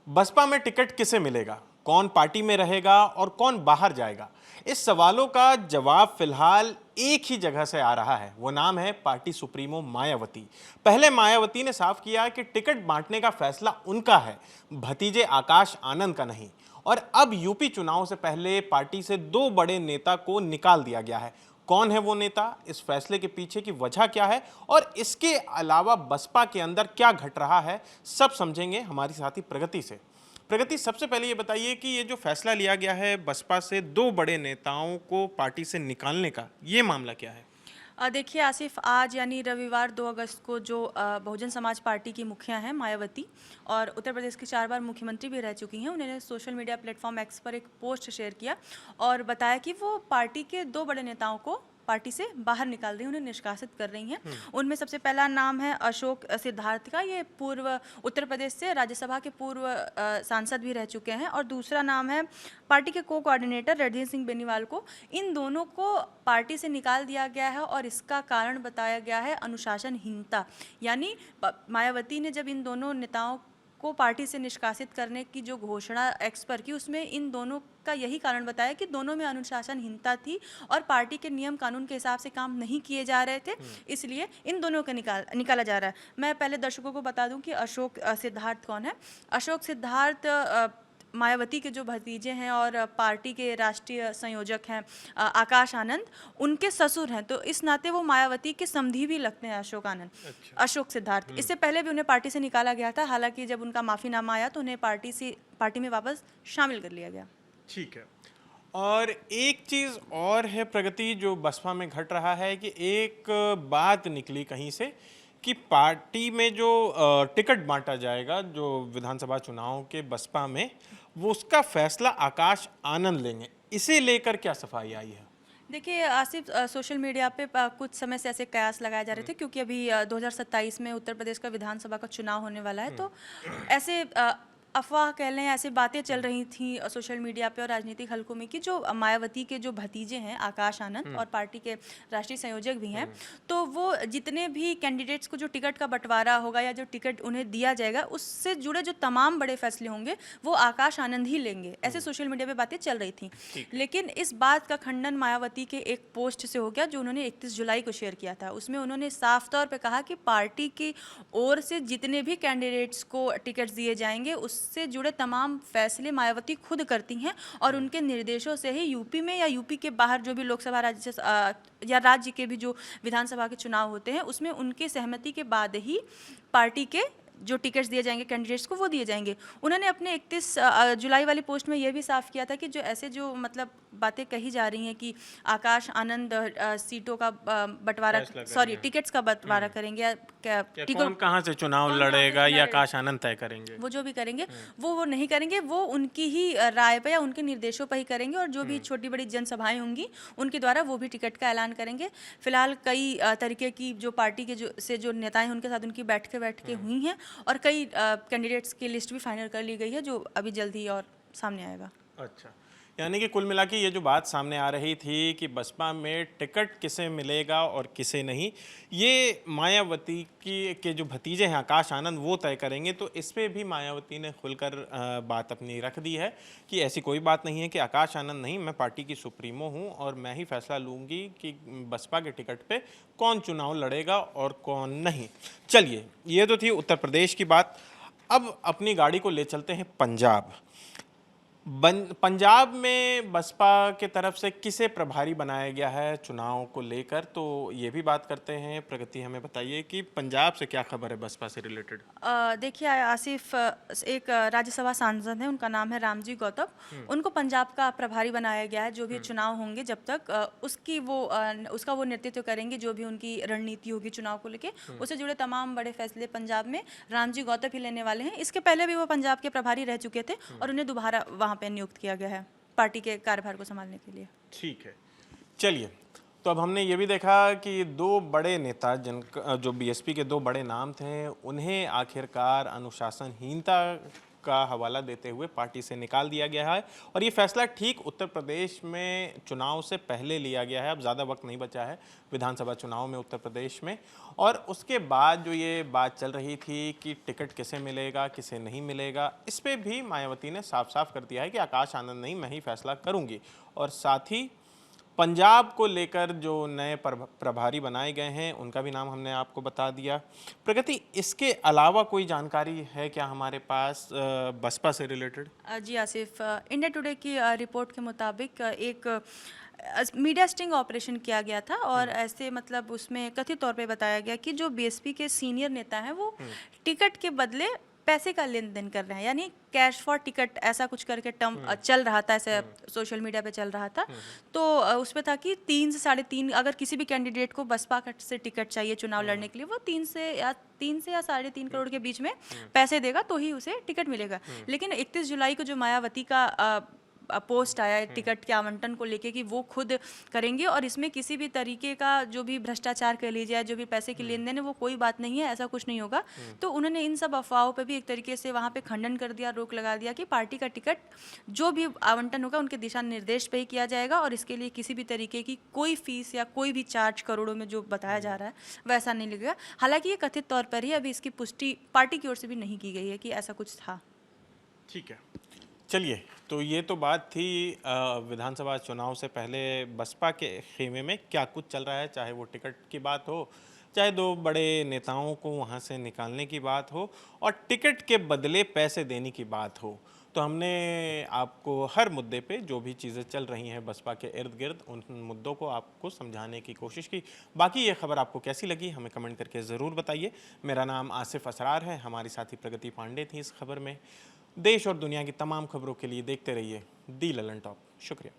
बसपा में टिकट किसे मिलेगा, कौन पार्टी में रहेगा और कौन बाहर जाएगा? इस सवालों का जवाब फिलहाल एक ही जगह से आ रहा है। वो नाम है पार्टी सुप्रीमो मायावती। पहले मायावती ने साफ किया कि टिकट बांटने का फैसला उनका है, भतीजे आकाश आनंद का नहीं। और अब यूपी चुनाव से पहले पार्टी से दो बड़े नेता को निकाल दिया गया है। कौन है वो नेता, इस फैसले के पीछे की वजह क्या है और इसके अलावा बसपा के अंदर क्या घट रहा है, सब समझेंगे हमारी साथी प्रगति से। प्रगति, सबसे पहले ये बताइए कि ये जो फैसला लिया गया है बसपा से दो बड़े नेताओं को पार्टी से निकालने का, ये मामला क्या है? देखिए आसिफ, आज यानी रविवार 2 अगस्त को जो बहुजन समाज पार्टी की मुखिया हैं मायावती और उत्तर प्रदेश की 4 बार मुख्यमंत्री भी रह चुकी हैं, उन्होंने सोशल मीडिया प्लेटफॉर्म एक्स पर एक पोस्ट शेयर किया और बताया कि वो पार्टी के दो बड़े नेताओं को पार्टी से बाहर निकाल रही हैं, उन्हें निष्कासित कर रही हैं। उनमें सबसे पहला नाम है अशोक सिद्धार्थ का। ये पूर्व उत्तर प्रदेश से राज्यसभा के पूर्व सांसद भी रह चुके हैं। और दूसरा नाम है पार्टी के कोऑर्डिनेटर रणधीर सिंह बेनीवाल को। इन दोनों को पार्टी से निकाल दिया गया है और इसका कारण बताया गया है अनुशासनहीनता। यानी मायावती ने जब इन दोनों नेताओं को पार्टी से निष्कासित करने की जो घोषणा एक्स पर की, उसमें इन दोनों का यही कारण बताया कि दोनों में अनुशासनहीनता थी और पार्टी के नियम कानून के हिसाब से काम नहीं किए जा रहे थे, इसलिए इन दोनों को निकाला जा रहा है। मैं पहले दर्शकों को बता दूं कि अशोक सिद्धार्थ कौन है। अशोक सिद्धार्थ मायावती के जो भतीजे हैं और पार्टी के राष्ट्रीय संयोजक हैं आकाश आनंद, उनके ससुर हैं। तो इस नाते वो मायावती के समधी भी लगते हैं अशोक आनंद। अच्छा। अशोक सिद्धार्थ, इससे पहले भी उन्हें पार्टी से निकाला गया था, हालांकि जब उनका माफीनामा आया तो उन्हें पार्टी में वापस शामिल कर लिया गया। ठीक है। और एक चीज और है प्रगति, जो बसपा में घट रहा है कि एक बात निकली कहीं से कि पार्टी में जो टिकट बांटा जाएगा जो विधानसभा चुनाव के बसपा में, वो उसका फैसला आकाश आनंद लेंगे। इसे लेकर क्या सफाई आई है? देखिए आसिफ, सोशल मीडिया पे कुछ समय से ऐसे कयास लगाए जा रहे थे, क्योंकि अभी 2027 में उत्तर प्रदेश का विधानसभा का चुनाव होने वाला है। तो ऐसे अफवाह कह लें, ऐसी बातें चल रही थी सोशल मीडिया पे और राजनीतिक हलकों में कि जो मायावती के जो भतीजे हैं आकाश आनंद और पार्टी के राष्ट्रीय संयोजक भी हैं, तो वो जितने भी कैंडिडेट्स को जो टिकट का बंटवारा होगा या जो टिकट उन्हें दिया जाएगा, उससे जुड़े जो तमाम बड़े फैसले होंगे वो आकाश आनंद ही लेंगे। ऐसे सोशल मीडिया पे बातें चल रही थी। लेकिन इस बात का खंडन मायावती के एक पोस्ट से हो गया जो उन्होंने 31 जुलाई को शेयर किया था। उसमें उन्होंने साफ तौर पर कहा कि पार्टी की ओर से जितने भी कैंडिडेट्स को टिकट दिए जाएंगे उससे जुड़े तमाम फैसले मायावती खुद करती हैं और उनके निर्देशों से ही यूपी में या यूपी के बाहर जो भी लोकसभा या राज्य के भी जो विधानसभा के चुनाव होते हैं, उसमें उनके सहमति के बाद ही पार्टी के जो टिकट्स दिए जाएंगे कैंडिडेट्स को, वो दिए जाएंगे। उन्होंने अपने 31 जुलाई वाली पोस्ट में यह भी साफ किया था कि जो ऐसे जो मतलब बातें कही जा रही हैं कि आकाश आनंद सीटों का बंटवारा, सॉरी टिकट्स का बंटवारा करेंगे या कौन कहाँ से चुनाव लड़ेगा या आकाश आनंद तय करेंगे, वो जो भी करेंगे वो नहीं करेंगे, वो उनकी ही राय पर या उनके निर्देशों पर ही करेंगे। और जो भी छोटी बड़ी जनसभाएं होंगी उनके द्वारा वो भी टिकट का ऐलान करेंगे। फिलहाल कई तरीके की जो पार्टी के जो नेताएं उनके साथ उनकी बैठ के हुई हैं और कई कैंडिडेट्स की लिस्ट भी फाइनल कर ली गई है, जो अभी जल्द ही और सामने आएगा। अच्छा, यानी कि कुल मिला के ये जो बात सामने आ रही थी कि बसपा में टिकट किसे मिलेगा और किसे नहीं, ये मायावती के जो भतीजे हैं आकाश आनंद वो तय करेंगे। तो इस पर भी मायावती ने खुलकर बात अपनी रख दी है कि ऐसी कोई बात नहीं है कि आकाश आनंद नहीं, मैं पार्टी की सुप्रीमो हूँ और मैं ही फैसला लूँगी कि बसपा के टिकट पे कौन चुनाव लड़ेगा और कौन नहीं। चलिए, ये तो थी उत्तर प्रदेश की बात। अब अपनी गाड़ी को ले चलते हैं पंजाब। पंजाब में बसपा के तरफ से किसे प्रभारी बनाया गया है चुनाव को लेकर, तो ये भी बात करते हैं। प्रगति, हमें बताइए कि पंजाब से क्या खबर है बसपा से रिलेटेड? देखिए आसिफ, एक राज्यसभा सांसद है, उनका नाम है रामजी गौतम। उनको पंजाब का प्रभारी बनाया गया है। जो भी चुनाव होंगे जब तक उसका वो नेतृत्व करेंगे, जो भी उनकी रणनीति होगी चुनाव को लेके, उससे जुड़े तमाम बड़े फैसले पंजाब में रामजी गौतम ही लेने वाले हैं। इसके पहले भी वो पंजाब के प्रभारी रह चुके थे और उन्हें दोबारा वहाँ पे नियुक्त किया गया है पार्टी के कार्यभार को संभालने के लिए। ठीक है, चलिए, तो अब हमने ये भी देखा कि दो बड़े नेता जो बीएसपी के दो बड़े नाम थे, उन्हें आखिरकार अनुशासनहीनता का हवाला देते हुए पार्टी से निकाल दिया गया है और ये फैसला ठीक उत्तर प्रदेश में चुनाव से पहले लिया गया है। अब ज़्यादा वक्त नहीं बचा है विधानसभा चुनाव में उत्तर प्रदेश में, और उसके बाद जो ये बात चल रही थी कि टिकट किसे मिलेगा किसे नहीं मिलेगा, इस पे भी मायावती ने साफ साफ कर दिया है कि आकाश आनंद नहीं, मैं ही फैसला करूंगी। और साथ ही पंजाब को लेकर जो नए प्रभारी बनाए गए हैं उनका भी नाम हमने आपको बता दिया। प्रगति, इसके अलावा कोई जानकारी है क्या हमारे पास बसपा से रिलेटेड? जी आसिफ, इंडिया टुडे की रिपोर्ट के मुताबिक एक मीडिया स्टिंग ऑपरेशन किया गया था और ऐसे मतलब उसमें कथित तौर पे बताया गया कि जो बीएसपी के सीनियर नेता हैं वो टिकट के बदले पैसे का लेन देन कर रहे हैं, यानी कैश फॉर टिकट ऐसा कुछ करके टर्म चल रहा था, ऐसे सोशल मीडिया पे चल रहा था। तो उस पे था कि 3 से 3.5, अगर किसी भी कैंडिडेट को बसपा से टिकट चाहिए चुनाव लड़ने के लिए, वो 3 से या 3.5 करोड़ के बीच में पैसे देगा तो ही उसे टिकट मिलेगा। लेकिन 31 जुलाई को जो मायावती का पोस्ट आया टिकट के आवंटन को लेके कि वो खुद करेंगे और इसमें किसी भी तरीके का जो भी भ्रष्टाचार कह लीजिए, जो भी पैसे की लेन देन है, वो कोई बात नहीं है, ऐसा कुछ नहीं होगा। तो उन्होंने इन सब अफवाहों पे भी एक तरीके से वहाँ पे खंडन कर दिया, रोक लगा दिया कि पार्टी का टिकट जो भी आवंटन होगा उनके दिशा निर्देश पे ही किया जाएगा और इसके लिए किसी भी तरीके की कोई फीस या कोई भी चार्ज करोड़ों में जो बताया जा रहा है वैसा नहीं लगेगा। हालांकि ये कथित तौर पर ही, अभी इसकी पुष्टि पार्टी की ओर से भी नहीं की गई है कि ऐसा कुछ था। ठीक है, चलिए, तो ये तो बात थी विधानसभा चुनाव से पहले बसपा के खेमे में क्या कुछ चल रहा है, चाहे वो टिकट की बात हो, चाहे 2 बड़े नेताओं को वहाँ से निकालने की बात हो और टिकट के बदले पैसे देने की बात हो। तो हमने आपको हर मुद्दे पे जो भी चीज़ें चल रही हैं बसपा के इर्द गिर्द, उन मुद्दों को आपको समझाने की कोशिश की। बाकी ये खबर आपको कैसी लगी हमें कमेंट करके ज़रूर बताइए। मेरा नाम आसिफ असरार है, हमारी साथी प्रगति पांडे थी इस खबर में। देश और दुनिया की तमाम खबरों के लिए देखते रहिए दी ललन टॉप। शुक्रिया।